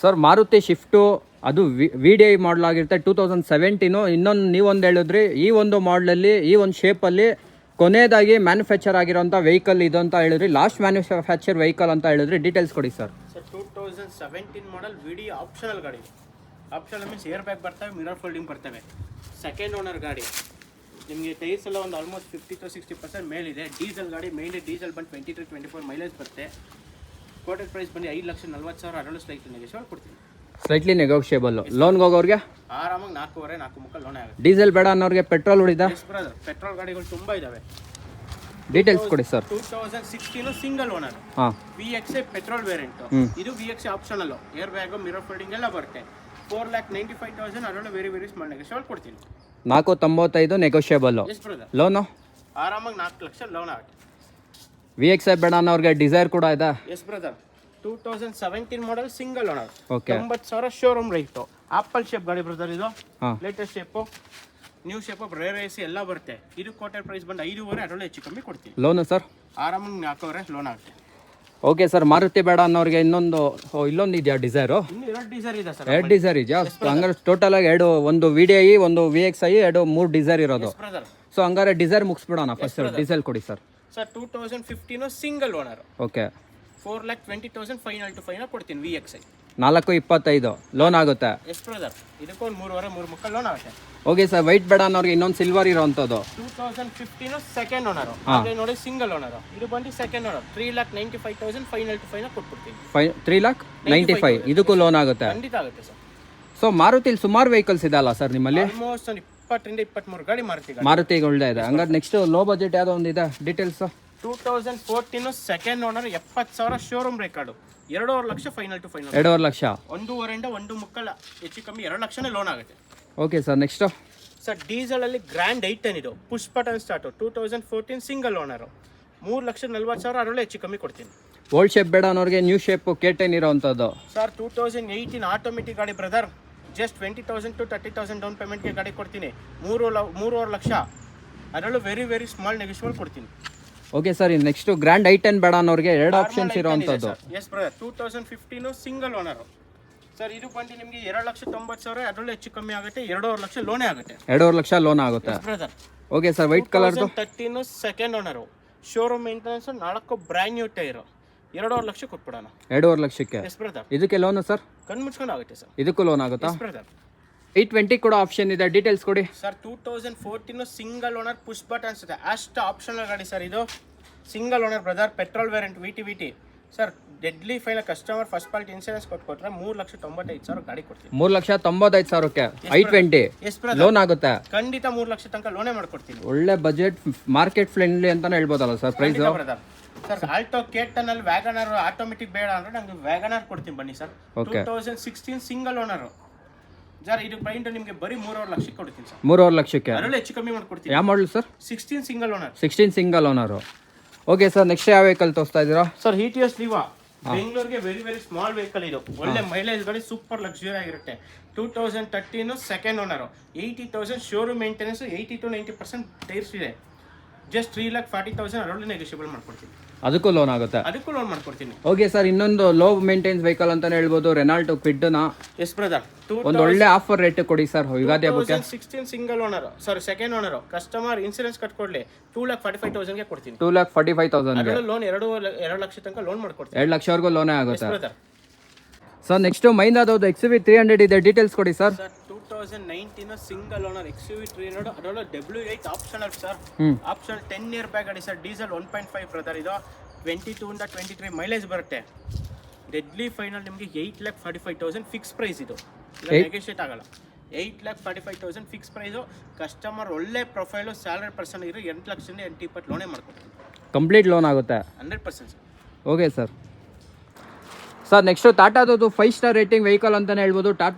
Sir Maruti shift ಅದು V D I ಮಾಡಲ್ ಆಗಿರುತ್ತೆ 2017. ಇನ್ನೊಂದು ನೀವೊಂದು ಹೇಳಿದ್ರಿ ಈ ಒಂದು ಮಾಡಲಲ್ಲಿ ಈ ಒಂದು ಶೇಪಲ್ಲಿ ಕೊನೆಯದಾಗಿ ಮ್ಯಾನುಫ್ಯಾಕ್ಚರ್ ಆಗಿರೋಂಥ ವೆಹಿಕಲ್ ಇದು ಅಂತ ಹೇಳಿದ್ರಿ. ಲಾಸ್ಟ್ ಮ್ಯಾನುಫ್ಯಾಕ್ಚರ್ ವೆಹಿಕಲ್ ಅಂತ ಹೇಳಿದ್ರಿ. ಡೀಟೇಲ್ಸ್ ಕೊಡಿ ಸರ್. ಸರ್ 2017 ಮಾಡಲ್ ವಿ ಡಿ ಆಪ್ಷನಲ್ ಗಾಡಿ. ಆಪ್ಷನಲ್ ಮೀನ್ಸ್ ಏರ್ ಬ್ಯಾಗ್ ಬರ್ತವೆ, ಮಿರರ್ ಫೋಲ್ಡಿಂಗ್ ಬರ್ತವೆ. ಸೆಕೆಂಡ್ ಓನರ್ ಗಾಡಿ. ನಿಮಗೆ ಟೈರ್ಸ್ ಎಲ್ಲ ಒಂದು ಆಲ್ಮೋಸ್ಟ್ 50 to 60% ಮೇಲಿದೆ. ಡೀಸೆಲ್ ಗಾಡಿ, ಮೇನ್ಲಿ ಡೀಸೆಲ್ ಬಂದು 20 to 24 ಮೈಲೇಜ್ ಬರುತ್ತೆ. ಕೋಟೆಡ್ ಪ್ರೈಸ್ ಬಂದು 5,40,000. ಅದರಲ್ಲೂ ಸ್ಲೈಟ್ಲಿ ನೆಗೋಷಿಯಬಲ್ ಕೊಡ್ತೀನಿ. Slightly negotiable. ಲೋನ್ಗೆ ಹೋಗೋರಿಗೆ ಆರಾಮಾಗಿ 4.5 ಲೋನ್ ಆಗುತ್ತೆ. ಡೀಸೆಲ್ ಬೇಡ ಅನ್ನೋರಿಗೆ ಪೆಟ್ರೋಲ್ ಉಳಿದ ಪೆಟ್ರೋಲ್ ಗಾಡಿಗಳು ತುಂಬ ಇದಾವೆ. ಡೀಟೇಲ್ಸ್ ಕೊಡಿ ಸರ್. 2016 single owner. ಹಾಂ, VXA ಪೆಟ್ರೋಲ್ ವೇರಿಯಂಟ್. ಇದು VXA optional. Air bag, mirror folding ಎಲ್ಲ ಬರುತ್ತೆ. 4,95,000. ಅದರಲ್ಲೂ ವೆರಿ ವೆರಿ ಸ್ಮಾಲ್ ನೆಗೋಷಿಯಬಲ್ ಕೊಡ್ತೀನಿ. 495 ನೆಗೋಷಿಯಬಲ್. ಲೋನು ಆರಾಮಾಗಿ 4 ಲಕ್ಷ ಲೋನ್ ಆಗುತ್ತೆ. VXA ಬೇಡ ಅನ್ನೋರಿಗೆ ಡಿಸೈರ್ ಕೂಡ ಇದೆ. Yes brother. 2017 model single owner. Okay. 90,000 showroom right. Apple shape ಗಾಡಿ ಬ್ರದರ್ ಇದು. ಹಾಂ, latest shape, new shape, rear AC ಎಲ್ಲ ಬರುತ್ತೆ. ಇದು ಕೋಟೆಡ್ ಪ್ರೈಸ್ ಬಂದು 5.5. ಅದರಲ್ಲೂ ಹೆಚ್ಚು ಕಮ್ಮಿ ಕೊಡ್ತೀನಿ. ಲೋನು ಸರ್ ಆರಾಮಾಗಿ 4 ಲೋನ್ ಆಗುತ್ತೆ. Okay sir. ಮಾರುತಿ ಬೇಡ ಅನ್ನೋರಿಗೆ ಇಲ್ಲೊಂದು ಇದೆಯಾ ಡಿಸೈರು? ಇನ್ನು 2 ಡೀಸರ್ ಇದೆ ಸರ್. 2 ಡಿಸೈರ್ ಇದೆಯಾ? ಹಂಗಾರೆ ಟೋಟಲ್ ಆಗಿ ಒಂದು VDI, ಒಂದು VXI, 3 ಡಿಸೈರ್ ಇರೋದು. ಬ್ರದರ್. ಸೊ ಹಂಗಾರೆ ಡಿಸೈರ್ ಮುಗಿಸ್ಬಿಡೋಣ ಫಸ್ಟ್. ಡೀಸೆಲ್ ಕೊಡಿ sir. Sir 2015 single owner. Okay. 4,20,000 final to final ಕೊಡ್ತೀನಿ. VXI 425 ಲೋನ್ ಆಗುತ್ತೆ. Yes brother. ಇದಕ್ಕೊಂದು 3.5 ಲೋನ್ ಆಗುತ್ತೆ. Okay sir. ವೈಟ್ ಬೇಡ ಅನ್ನೋರಿಗೆ ಇನ್ನೊಂದು ಸಿಲ್ವರ್ ಇರೋವಂಥದ್ದು. 2015 second owner. ಹಾಗೆ ನೋಡಿ ಸಿಂಗಲ್ ಓನರ್. ಇದು ಬಂದು second owner. 3,95,000 final to final ಕೊಟ್ಬಿಡ್ತೀನಿ. 3,95,000 ಇದಕ್ಕೂ ಲೋನ್ ಆಗುತ್ತೆ. ಖಂಡಿತ ಆಗುತ್ತೆ ಸರ್. ಸೊ ಮಾರುತಿಲಿ ಸುಮಾರು ವೆಹಿಕಲ್ಸ್ ಇದೆ ಅಲ್ಲ ಸರ್ ನಿಮ್ಮಲ್ಲಿ? ಆಲ್ಮೋಸ್ಟ್ 20 ಇಂದ 23 ಗಾಡಿ ಮಾರ್ತೀವಿ. ಮಾರುತಿ ಒಳ್ಳೆ ಇದೆ. ಹಂಗಾರೆ ನೆಕ್ಸ್ಟ್ ಲೋ ಬಜೆಟ್ ಯಾವುದೋ ಒಂದು ಇದೆ. Details. 2014 second owner. 70,000 showroom record. 2.5 lakh final to final. 2.5 lakh. 1.5 1.5 ಹೆಚ್ಚು ಕಮ್ಮಿ 2 ಲಕ್ಷನೇ ಲೋನ್ ಆಗುತ್ತೆ. Okay sir. Next sir diesel ಅಲ್ಲಿ ಗ್ರ್ಯಾಂಡ್ 810 ಇದು. Push button start. 2014 single owner. 3,40,000. ಅದರಲ್ಲೂ ಹೆಚ್ಚು ಕಮ್ಮಿ ಕೊಡ್ತೀನಿ. ಓಲ್ಡ್ ಶೇಪ್ ಬೇಡ ಅನ್ನೋರಿಗೆ ನ್ಯೂ ಶೇಪ್ K10 ಇರೋವಂಥದ್ದು. ಸರ್ 2018 ಆಟೋಮೆಟಿಕ್ ಗಾಡಿ ಬ್ರದರ್. ಜಸ್ಟ್ 20,000 to 30,000 ಡೌನ್ ಪೇಮೆಂಟ್ಗೆ ಗಾಡಿ ಕೊಡ್ತೀನಿ. 3.5 ಲಕ್ಷ. ಅದರಲ್ಲೂ ವೆರಿ ವೆರಿ ಸ್ಮಾಲ್ ನೆಗೋಷಿಯಬಲ್ ಕೊಡ್ತೀನಿ. Okay sir. Next grand I10 ಬೇಡ ಅನ್ನೋರಿಗೆ 2 ಆಪ್ಷನ್ಸ್ ಇರೋವಂಥದ್ದು. Yes brother. 2015 single owner. Sir ಇದು ಬಂದು ನಿಮಗೆ 2,90,000. ಅದರಲ್ಲೂ ಹೆಚ್ಚು ಕಮ್ಮಿ ಆಗುತ್ತೆ. 2.5 ಲಕ್ಷ ಲೋನೇ ಆಗುತ್ತೆ. 2.5 ಲಕ್ಷ ಲೋನ್ ಆಗುತ್ತೆ. ಬ್ರದರ್. Okay sir. ವೈಟ್ ಕಲರ್ದು 2013 second owner. Showroom maintenance. 4 brand new tyre. 2.5 lakh ಕೊಟ್ಬಿಡೋಣ. 2.5 ಲಕ್ಷಕ್ಕೆ. Yes brother. ಇದಕ್ಕೆ ಲೋನು ಸರ್? ಕಣ್ಣು ಮುಚ್ಕೊಂಡು ಆಗುತ್ತೆ ಸರ್. ಇದಕ್ಕೂ ಲೋನ್ ಆಗುತ್ತಾ? S brother. 820 ಕೂಡ ಆಪ್ಷನ್ ಇದೆ. ಡೀಟೇಲ್ಸ್ ಕೊಡಿ sir. 2014 single owner. Push buttons ಇದೆ. ಅಷ್ಟು ಆಪ್ಷನಲ್ ಗಾಡಿ ಸರ್ ಇದು. Single owner brother. Petrol variant. VT sir. Deadly final customer first party insurance ಕೊಟ್ಕೊಟ್ರೆ 3,95,000 ಗಾಡಿ ಕೊಡ್ತೀನಿ. 3,95,000ಕ್ಕೆ 820 ಎಸ್ ಬ್ರದರ್. ಲೋನ್ ಆಗುತ್ತೆ. ಖಂಡಿತ 3 ಲಕ್ಷ ತನಕ ಲೋನೇ ಮಾಡ್ಕೊಡ್ತೀನಿ. ಒಳ್ಳೆ ಬಜೆಟ್, ಮಾರ್ಕೆಟ್ ಫ್ರೆಂಡ್ಲಿ ಅಂತಾನೆ ಹೇಳ್ಬೋದಲ್ಲ sir price? Brother. Sir Alto K10 ಅಲ್ಲಿ ವ್ಯಾಗನರ್ ಆಟೋಮೆಟಿಕ್ ಬೇಡ ಅಂದ್ರೆ ನಂಗೆ ವ್ಯಾಗನರ್ ಕೊಡ್ತೀನಿ ಬನ್ನಿ ಸರ್. 2016 single owner. ಸರ್ ಇದು ಪ್ರೈಂಟ್ ನಿಮಗೆ ಬರೀ 3.5 ಲಕ್ಷಕ್ಕೆ ಕೊಡ್ತೀನಿ ಸರ್. 3.5 ಲಕ್ಷಕ್ಕೆ. ಅದರಲ್ಲೂ ಹೆಚ್ಚು ಕಮ್ಮಿ ಮಾಡ್ಕೊಡ್ತೀನಿ. ಯಾವ model sir? 16 single owner. 16 single owner. Okay sir. Next ಯಾವ ವೆಹಿಕಲ್ ತೋರಿಸ್ತಾ ಇದ್ದೀರಾ ಸರ್? ETS ಲಿವಾ. ಬೆಂಗಳೂರಿಗೆ ವೆರಿ ವೆರಿ ಸ್ಮಾಲ್ ವೆಹಿಕಲ್ ಇದು. ಒಳ್ಳೆ ಮೈಲೇಜ್ ಗಾಡಿ, ಸೂಪರ್ ಲಕ್ಸುರಿ ಆಗಿರುತ್ತೆ. 2013 second owner. 80,000 showroom maintenance. 80 to 90% tyres ಇದೆ. ಜಸ್ಟ್ 3,40,000. ಅದರಲ್ಲೂ ನೆಗೋಷಿಯಬಲ್ ಮಾಡ್ಕೊಡ್ತೀನಿ. ಅದಕ್ಕೂ ಲೋನ್ ಆಗುತ್ತೆ. ಅದಕ್ಕೂ ಲೋನ್ ಮಾಡ್ಕೊಡ್ತೀನಿ. Okay sir. ಇನ್ನೊಂದು ಲೋ ಮೇಂಟೆನ್ಸ್ ವೆಹಿಕಲ್ ಅಂತಾನೆ ಹೇಳ್ಬೋದು. ರೆನಾಲ್ಟೋ ಕ್ವಿಡ್ನ. Yes brother. ಒಂದು ಒಳ್ಳೆ ಆಫರ್ ರೇಟ್ ಕೊಡಿ ಸರ್ ಯುಗಾದಿ ಹಬ್ಬಕ್ಕೆ. 2016 single owner. Sorry second owner. Customer insurance ಕಟ್ಕೊಡ್ಲಿ. 2,45,000 ಕೊಡ್ತೀನಿ. 2,45,000 ಲೋನ್ 2 ಲಕ್ಷ ತನಕ ಲೋನ್ ಮಾಡ್ಕೊಡ್ತೀನಿ. 2 ಲಕ್ಷವರೆಗೂ ಲೋನೇ ಆಗುತ್ತೆ ಸರ್. ನೆಕ್ಸ್ಟ್ ಮೈಂದಾದವ್ದು XUV 300 ಇದೆ. ಡೀಟೇಲ್ಸ್ ಕೊಡಿ ಸರ್. 2019 single owner XUV 300. ಅದರಲ್ಲೂ W8 optional sir. Optional 10 air bag ಗಾಡಿ ಸರ್. Diesel 1.5 brother. ಇದು 22 ಇಂದ 23 ಮೈಲೇಜ್ ಬರುತ್ತೆ. ಡೆಡ್ಲಿ ಫೈನಲ್ ನಿಮಗೆ 8,45,000 ಫಿಕ್ಸ್ ಪ್ರೈಸ್. ಇದು ನೆಗೋಷಿಯೇಟ್ ಆಗಲ್ಲ. 8,45,000 ಫಿಕ್ಸ್ ಪ್ರೈಸು. ಕಸ್ಟಮರ್ ಒಳ್ಳೆ ಪ್ರೊಫೈಲು, ಸ್ಯಾಲರಿ ಪರ್ಸನ್ ಇರೋ 8 ಲಕ್ಷದಿಂದ 8-20 ಲೋನೇ ಮಾಡ್ಕೊಡ್ತೀನಿ. ಕಂಪ್ಲೀಟ್ ಲೋನ್ ಆಗುತ್ತೆ 100% sir. Okay sir. Sir next ಟಾಟಾದು 5 ಸ್ಟಾರ್ ರೇಟಿಂಗ್ ವೆಹಿಕಲ್ ಅಂತಾನೆ ಹೇಳ್ಬೋದು.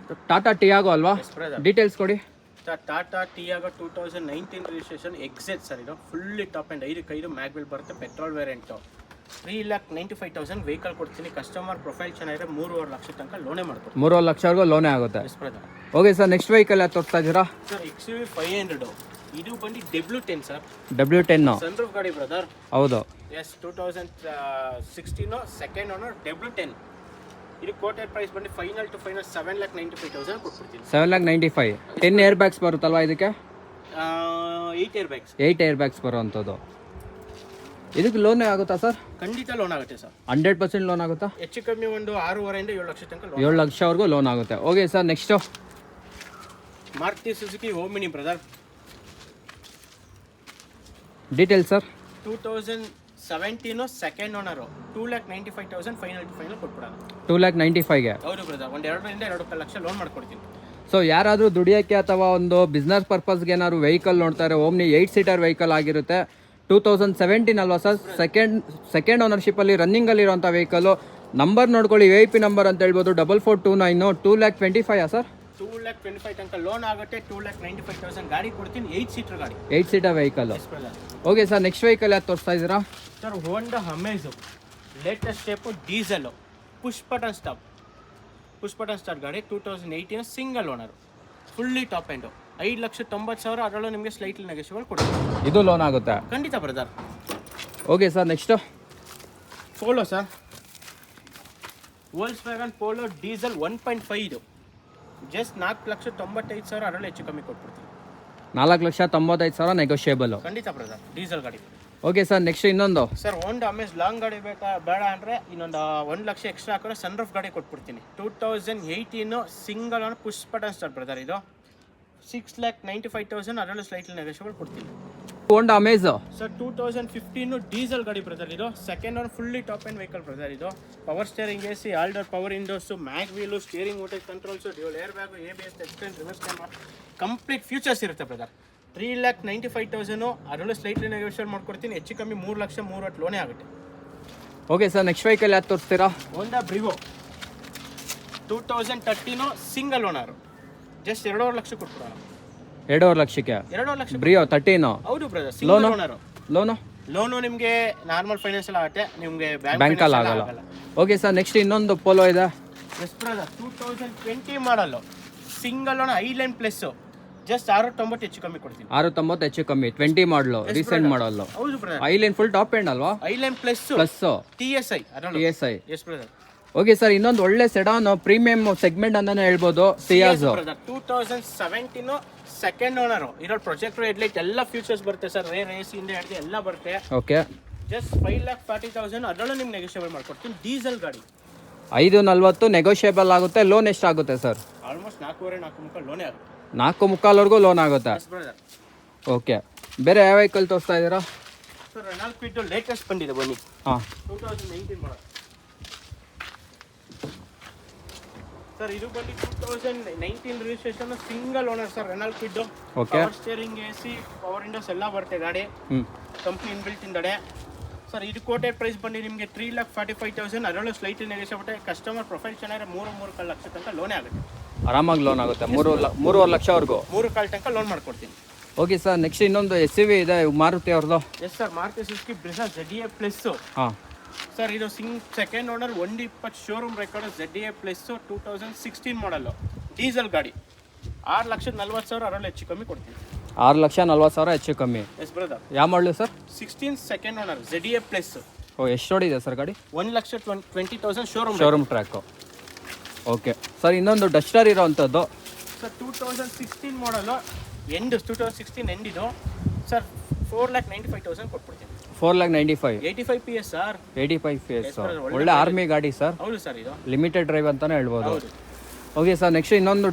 ಟಾಟಾ ಟಿಯಾಗೋ ಅಲ್ವಾ? ಡೀಟೇಲ್ಸ್ ಕೊಡಿ. ಟಾಟಾ ಟಿಯಾಗೋ 2019 ರಿಜಿಸ್ಟ್ರೇಷನ್ ಎಕ್ಸೆಟ್ ಸರ್. ಇದು ಫುಲ್ಲಿ ಟಾಪ್ ಆ್ಯಂಡ್ 5 ಮ್ಯಾಗ್ವಿಲ್ ಬರುತ್ತೆ. Petrol variant. 3,95,000 ವೆಹಿಕಲ್ ಕೊಡ್ತೀನಿ. ಕಸ್ಟಮರ್ ಪ್ರೊಫೈಲ್ ಚೆನ್ನಾಗಿದೆ. 3.5 ಲಕ್ಷ ತನಕ ಲೋನೇ ಮಾಡ್ಕೊಡ್ತೀನಿ. 3.5 ಲಕ್ಷವರೆಗೂ ಲೋನೇ ಆಗುತ್ತೆ. Okay sir. ನೆಕ್ಸ್ಟ್ ವೆಹಿಕಲ್ ಯಾವ್ದು ತೋರಿಸ್ತಾ ಇದ್ದೀರಾ ಸರ್? XUV 500. ಇದು ಬಂದು W10 ಸರ್. W10 ಸನ್ರೂಫ್ ಗಾಡಿ ಬ್ರದರ್. ಹೌದು. ಎಸ್. 2016 second owner. W10 ಇದು ಕೋಟೆಡ್ ಪ್ರೈಸ್ ಬಂದು ಫೈನಲ್ ಟು ಫೈನಲ್ 7,95,000 ಕೊಟ್ಬಿಡ್ತೀನಿ. 7,95,000. 10 ಏರ್ ಬ್ಯಾಗ್ಸ್ ಬರುತ್ತಲ್ವಾ ಇದಕ್ಕೆ? 8 ಏರ್ ಬ್ಯಾಗ್ಸ್. 8 ಏರ್ ಬ್ಯಾಗ್ಸ್ ಬರುವಂಥದ್ದು. ಇದಕ್ಕೆ ಲೋನ್ ಆಗುತ್ತಾ ಸರ್? ಖಂಡಿತ ಲೋನ್ ಆಗುತ್ತೆ ಸರ್. 100% ಲೋನ್ ಆಗುತ್ತಾ? ಹೆಚ್ಚು ಕಮ್ಮಿ ಒಂದು 6.5 ಇಂದ 7 ಲಕ್ಷ ತನಕ ಲೋನ್. 7 ಲಕ್ಷವರೆಗೂ ಲೋನ್ ಆಗುತ್ತೆ. Okay sir, next Maruti Suzuki Omni brother. Details sir? 2017 second owner. 2,95,000 final to final ಕೊಟ್ಬಿಡೋಣ. 2,95,000ಗೆ? ಹೌದು ಬ್ರದರ್. ಒಂದು 2.5 ಇಂದ 2 ಲಕ್ಷ ಲೋನ್ ಮಾಡ್ಕೊಡ್ತೀನಿ. ಸೊ ಯಾರಾದರೂ ದುಡಿಯೋಕ್ಕೆ ಅಥವಾ ಒಂದು ಬಿಸ್ನೆಸ್ ಪರ್ಪಸ್ಗೆ ಏನಾದ್ರು ವೆಹಿಕಲ್ ನೋಡ್ತಾರೆ, ಓಮ್ನಿ 8 ಸೀಟರ್ ವೆಹಿಕಲ್ ಆಗಿರುತ್ತೆ, 2017 ಅಲ್ವಾ ಸರ್? ಸೆಕೆಂಡ್ ಓನರ್ಶಿಪ್ಪಲ್ಲಿ ರನ್ನಿಂಗಲ್ಲಿರುವಂಥ ವೆಹಿಕಲ್ಲು. ನಂಬರ್ ನೋಡ್ಕೊಳ್ಳಿ, VIP ನಂಬರ್ ಅಂತ ಹೇಳ್ಬೋದು, 4429. 2,25,000 ಸರ್? 2,25,000 ತನಕ ಲೋನ್ ಆಗುತ್ತೆ. 2,95,000 ಗಾಡಿ ಕೊಡ್ತೀನಿ. 8 ಸೀಟರ್ ಗಾಡಿ. 8 seater vehicle. Okay sir, next vehicle ಯಾವ್ದು ತೋರಿಸ್ತಾ ಇದ್ದೀರಾ ಸರ್? ಹೋಂಡಾ Amaze latest step diesel push button start ಗಾಡಿ. 2018 single owner, fully top end. 5,90,000. ಅದರಲ್ಲೂ ನಿಮಗೆ ಸ್ಲೈಟ್ಲಿ ನೆಗೋಷಿಯಬಲ್ ಕೊಡ್ತೀನಿ. ಇದು ಲೋನ್ ಆಗುತ್ತೆ? ಖಂಡಿತ brother. Okay sir, next Polo sir. Volkswagen Polo diesel 1.5 ಇದು. ಜಸ್ಟ್ 4,95,000. ಅದರಲ್ಲೂ ಹೆಚ್ಚು ಕಮ್ಮಿ ಕೊಟ್ಬಿಡ್ತೀನಿ. 4,95,000 ನೆಗೋಷಿಯೇಬಲ್. ಖಂಡಿತ ಬ್ರದರ್, ಡೀಸೆಲ್ ಗಾಡಿ. ಓಕೆ ಸರ್, ನೆಕ್ಸ್ಟ್ ಇನ್ನೊಂದು ಸರ್ ಹೋಂಡಾ ಅಮೇಜ್ ಲಾಂಗ್ ಗಾಡಿ ಬೇಡ ಅಂದರೆ ಇನ್ನೊಂದು 1 ಲಕ್ಷ ಎಕ್ಸ್ಟ್ರಾ ಹಾಕಿದ್ರೆ ಸನ್ ರೂಫ್ ಗಾಡಿ ಕೊಟ್ಬಿಡ್ತೀನಿ. 2018 single owner push button start brother. ಇದು 6,95,000. ಅದರಲ್ಲೂ ಸ್ಲೈಟ್ಲಿ ನೆಗೋಷಿಯಬಲ್ ಕೊಡ್ತೀನಿ. ಹೋಂಡಾ ಅಮೇಜ್ ಸರ್ 2015 ಡೀಸೆಲ್ ಗಾಡಿ ಬ್ರದರ್. ಇದು second owner, fully top end vehicle brother. ಇದು power steering, AC, all door power windows, mag wheel, steering voltage controls, dual air bag, ABS, touch screen, reverse camera, complete features ಇರುತ್ತೆ brother. 3,95,000. ಅದರಲ್ಲೂ slightly negotiate ಮಾಡ್ಕೊಡ್ತೀನಿ. ಹೆಚ್ಚು ಕಮ್ಮಿ 3,30,000 ಲೋನೇ ಆಗುತ್ತೆ. Okay sir, next vehicle ಯಾವ್ದು ತೋರಿಸ್ತೀರಾ? ಹೋಂಡಾ ಬ್ರಿವೋ 2013 single owner. Just 2.5 lakh ಕೊಟ್ಬಿಡೋಣ. 2.5 ಲಕ್ಷಕ್ಕೆ? 2.5 lakh Brio 13. ಹೌದು ಬ್ರದರ್. Single owner. ಲೋನು ನಿಮಗೆ ನಾರ್ಮಲ್ ಫೈನಾನ್ಸ್ ಎಲ್ಲ ಆಗುತ್ತೆ, ನಿಮಗೆ ಬ್ಯಾಂಕಲ್ಲಿ ಆಗಲ್ಲ. ಓಕೆ ಸರ್, ನೆಕ್ಸ್ಟ್ ಇನ್ನೊಂದು ಪೋಲೋ ಇದೆ. ಎಸ್ ಬ್ರದರ್, 2020 ಮಾಡಲು single owner island plus. Just 690 ಹೆಚ್ಚು ಕಮ್ಮಿ ಕೊಡ್ತೀನಿ. 690 ಹೆಚ್ಚು ಕಮ್ಮಿ. 20 ಮಾಡಲು, ರೀಸೆಂಟ್ ಮಾಡಲು. ಹೌದು brother. Highline full top end ಅಲ್ವಾ? Highline plus TSI. Yes brother. Okay sir, ಇನ್ನೊಂದು ಒಳ್ಳೆ ಸೆಡಾನ್ ಪ್ರೀಮಿಯಂ ಸೆಗ್ಮೆಂಟ್ ಅಂತಾನೆ ಹೇಳ್ಬೋದು, ಸಿಯಾಜ್. 2017 second owner. ಇದ್ರಲ್ಲಿ ಪ್ರೊಜೆಕ್ಟರ್, ಹೆಡ್ಲೈಟ್ ಎಲ್ಲ ಫೀಚರ್ಸ್ ಬರುತ್ತೆ ಸರ್. ರೇರ್ AC ಇಂದ ಹಿಡಿದು ಎಲ್ಲ ಬರುತ್ತೆ. Okay, just 5,40,000. ಅದರಲ್ಲೂ ನಿಮ್ಗೆ ನೆಗೋಷಿಯಬಲ್ ಮಾಡ್ಕೊಡ್ತೀನಿ. ಡೀಸೆಲ್ ಗಾಡಿ. 540 ನೆಗೋಷಿಯಬಲ್ ಆಗುತ್ತೆ. ಲೋನ್ ಎಷ್ಟಾಗುತ್ತೆ ಸರ್? ಆಲ್ಮೋಸ್ಟ್ 4.25 ಲೋನೇ ಆಗುತ್ತೆ. 4.25ವರೆಗೂ ಲೋನ್ ಆಗುತ್ತೆ. ಓಕೆ, ಬೇರೆ ಯಾವ ವೆಹಿಕಲ್ ತೋರಿಸ್ತಾ ಇದ್ದೀರಾ ಸರ್? ರೆನಾಲ್ಟ್ ಕ್ವಿಡ್ ಲೇಟೆಸ್ಟ್ ಬಂದಿದೆ, ಬನ್ನಿ. 2019 ಮಾಡಲ್ ಸರ್. ಇದು ಬಂದು 2019 registration, single owner sir. Renault Kwid. Power steering, AC, power windows ಎಲ್ಲ ಬರುತ್ತೆ ಗಾಡಿ. ಕಂಪ್ನಿ ಇನ್ಬಿಲ್ಟ್ ಇಂದಡೆ ಸರ್. ಇದು ಕೋಟೆಡ್ ಪ್ರೈಸ್ ಬಂದು ನಿಮಗೆ 3,45,000. ಅದರಲ್ಲೂ ಸ್ಲೈಟ್ಲಿ ನೆಗೋಷಿಯಬಲ್. ಕಸ್ಟಮರ್ ಪ್ರೊಫೈಲ್ ಚೆನ್ನಾಗಿರೋ 3.25 ಲಕ್ಷ ತನಕ ಲೋನೇ ಆಗುತ್ತೆ. ಆರಾಮಾಗಿ ಲೋನ್ ಆಗುತ್ತೆ. 3.25 ಲಕ್ಷವರೆಗೂ 3.25 ತನಕ ಲೋನ್ ಮಾಡ್ಕೊಡ್ತೀನಿ. ಓಕೆ ಸರ್, ನೆಕ್ಸ್ಟ್ ಇನ್ನೊಂದು SUV ಇದೆ ಮಾರುತಿ ಅವ್ರದ್ದು. Yes sir, Maruti Suzuki Brezza ZA plus. ಹಾಂ ಸರ್, ಇದು second owner, 120 showroom record, ZA plus 2016 ಮಾಡಲು ಡೀಸೆಲ್ ಗಾಡಿ. 6,40,000. ಅದರಲ್ಲೂ ಹೆಚ್ಚು ಕಮ್ಮಿ ಕೊಡ್ತೀನಿ. 6,40,000 ಹೆಚ್ಚು ಕಮ್ಮಿ. S brother. ಯಾವ ಮಾಡಲು sir? 16 second owner, ZA plus. ಎಷ್ಟು ಓಡಿದೆ ಸರ್ ಗಾಡಿ? 1,20,000 ಶೋರೂಮ್ ಟ್ರ್ಯಾಕು. ಓಕೆ ಸರ್, ಇನ್ನೊಂದು ಡಸ್ಟರ್ ಇರೋವಂಥದ್ದು ಸರ್. 2016 ಮಾಡಲು ಎಂಡ್. 2016 ಎಂಡ್ ಇದು ಸರ್. 4,95,000 ಕೊಟ್ಬಿಡ್ತೀನಿ. 4,95,000. 85 PS ಸರ್. 85 PS. ಒಳ್ಳೆ ಆರ್ಮಿ ಗಾಡಿ ಸರ್. ಹೌದು ಸರ್, ಇದು ಲಿಮಿಟೆಡ್ ಡ್ರೈವ್ ಅಂತಾನೆ ಹೇಳ್ಬೋದು. ಓಕೆ ಸರ್, ನೆಕ್ಸ್ಟ್ ಇನ್ನೊಂದು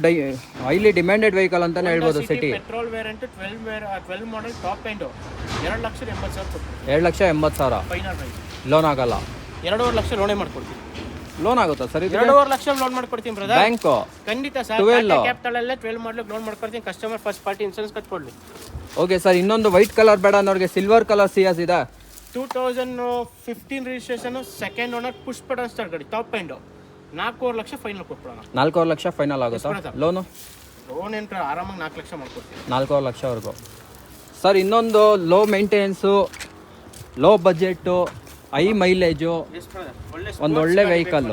ಹೈಲಿ ಡಿಮ್ಯಾಂಡೆಡ್ ವೆಹಿಕಲ್ ಅಂತಾನೆ ಹೇಳ್ಬೋದು, city petrol variant 12 model top end. 2,80,000 ಕೊಡ್ತೀನಿ. 2,80,000 ಫೈನಲ್ ಪ್ರೈಸ್. ಲೋನ್ ಆಗಲ್ಲ? 2.5 ಲಕ್ಷ ಲೋನೇ ಮಾಡ್ಕೊಡ್ತೀನಿ. ಲೋನ್ ಆಗುತ್ತಾ ಸರ್? 2.5 ಲಕ್ಷ ಲೋನ್ ಮಾಡ್ಕೊಡ್ತೀನಿ ಬ್ರದರ್. ಬ್ಯಾಂಕು? ಖಂಡಿತ ಸರ್. ಕ್ಯಾಪಿಟಲ್ ಅಲ್ಲೇ 12 ಮಾಡಲು ಲೋನ್ ಮಾಡ್ಕೊಡ್ತೀನಿ. ಕಸ್ಟಮರ್ ಫಸ್ಟ್ ಪಾರ್ಟಿ ಇನ್ಶೂರೆನ್ಸ್ ಕಟ್ಕೊಡ್ಲಿ. ಓಕೆ ಸರ್, ಇನ್ನೊಂದು ವೈಟ್ ಕಲರ್ ಬೇಡ ಅನ್ನೋರಿಗೆ ಸಿಲ್ವರ್ ಕಲರ್ ಸಿಯಾಸ್ ಇದೆ. 2015 registration, second owner, push button start ಗಾಡಿ, ಟಾಪ್ ಎಂಡ್. 4.5 ಲಕ್ಷ ಫೈನಲ್ ಕೊಟ್ಬಿಡೋಣ. 4.5 ಲಕ್ಷ ಫೈನಲ್ ಆಗುತ್ತಾ ಲೋನು? ಲೋನ್ ಏನ್ರ ಆರಾಮಾಗಿ 4 ಲಕ್ಷ ಮಾಡ್ಕೊಡ್ತೀನಿ. 4.5 ಲಕ್ಷವರೆಗೂ ಸರ್. ಇನ್ನೊಂದು low maintenance, low budget, high mileage, ಒಂದು ಒಳ್ಳೆ ವೆಹಿಕಲ್.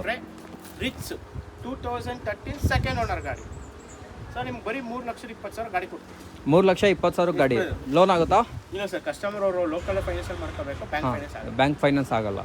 ರಿಚ್ 2013 ಸೆಕೆಂಡ್ ಓನರ್ ಗಾಡಿ ಸರ್. ನಿಮ್ಗೆ ಬರೀ 3,20,000 ಗಾಡಿ ಕೊಡ್ತೀವಿ. 3,20,000 ಗಾಡಿ ಲೋನ್ ಆಗುತ್ತಾ? ಇಲ್ಲ ಸರ್, ಕಸ್ಟಮರ್ ಅವರು ಲೋಕಲ್ ಫೈನಾನ್ಸ್ ಮಾಡ್ಕೋಬೇಕು. ಬ್ಯಾಂಕ್ ಫೈನಾನ್ಸ್ ಆಗಲ್ಲ.